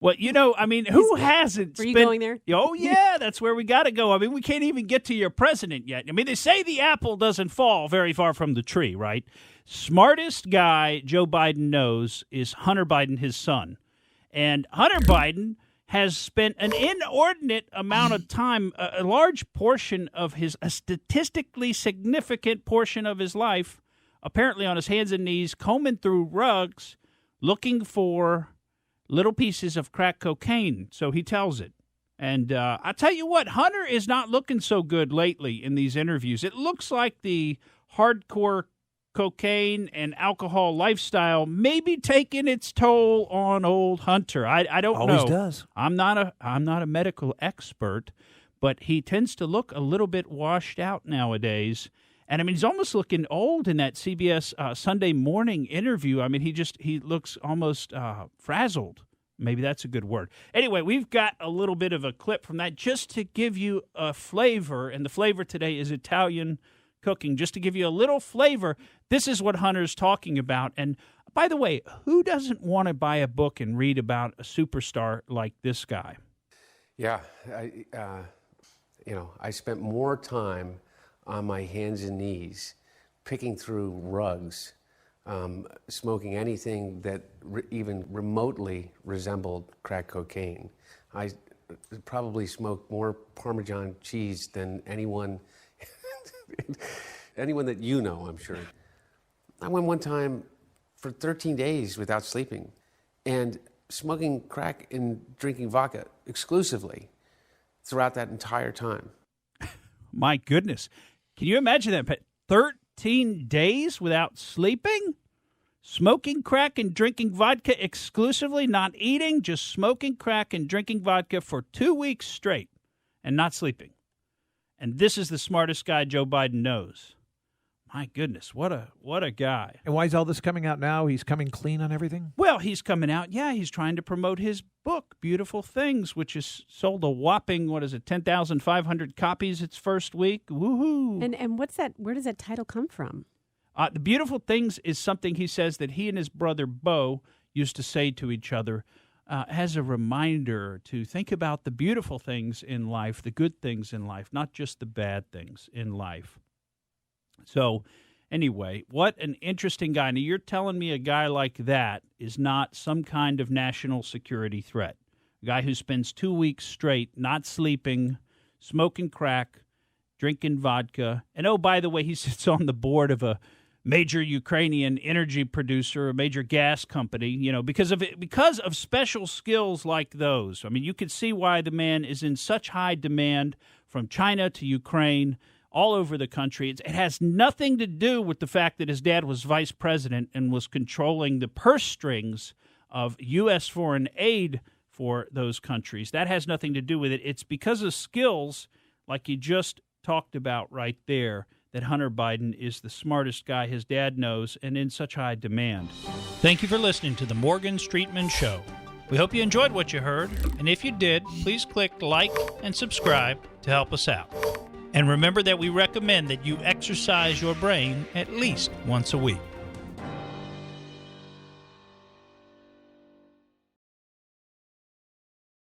Well, I mean, who hasn't Were you spent... going there? Oh, yeah, that's where we got to go. I mean, we can't even get to your president yet. I mean, they say the apple doesn't fall very far from the tree, right? Smartest guy Joe Biden knows is Hunter Biden, his son. And Hunter Biden has spent an inordinate amount of time, a large portion of a statistically significant portion of his life, apparently on his hands and knees, combing through rugs, looking for little pieces of crack cocaine, so he tells it. And I tell you what, Hunter is not looking so good lately in these interviews. It looks like the hardcore cocaine and alcohol lifestyle may be taking its toll on old Hunter. I don't know. Always does. I'm not a medical expert, but he tends to look a little bit washed out nowadays. And, I mean, he's almost looking old in that CBS Sunday morning interview. I mean, he looks almost frazzled. Maybe that's a good word. Anyway, we've got a little bit of a clip from that just to give you a flavor, and the flavor today is Italian cooking. Just to give you a little flavor, this is what Hunter's talking about. And, by the way, who doesn't want to buy a book and read about a superstar like this guy? Yeah, I spent more time on my hands and knees, picking through rugs, smoking anything that even remotely resembled crack cocaine. I probably smoked more Parmesan cheese than anyone that you know, I'm sure. I went one time for 13 days without sleeping and smoking crack and drinking vodka exclusively throughout that entire time. My goodness. Can you imagine that? 13 days without sleeping? Smoking crack and drinking vodka exclusively, not eating, just smoking crack and drinking vodka for 2 weeks straight and not sleeping. And this is the smartest guy Joe Biden knows. My goodness, what a guy. And why is all this coming out now? He's coming clean on everything? Well, he's coming out. Yeah, he's trying to promote his book, Beautiful Things, which has sold a whopping, 10,500 copies its first week. Woohoo. And what's that? Where does that title come from? The Beautiful Things is something he says that he and his brother Bo used to say to each other as a reminder to think about the beautiful things in life, the good things in life, not just the bad things in life. So, anyway, what an interesting guy. Now, you're telling me a guy like that is not some kind of national security threat. A guy who spends 2 weeks straight not sleeping, smoking crack, drinking vodka. And, oh, by the way, he sits on the board of a major Ukrainian energy producer, a major gas company, because of special skills like those. I mean, you can see why the man is in such high demand from China to Ukraine, all over the country. It has nothing to do with the fact that his dad was vice president and was controlling the purse strings of U.S. foreign aid for those countries. That has nothing to do with it. It's because of skills like you just talked about right there that Hunter Biden is the smartest guy his dad knows and in such high demand. Thank you for listening to the Morgan Streetman Show. We hope you enjoyed what you heard, and if you did, please click like and subscribe to help us out. And remember that we recommend that you exercise your brain at least once a week.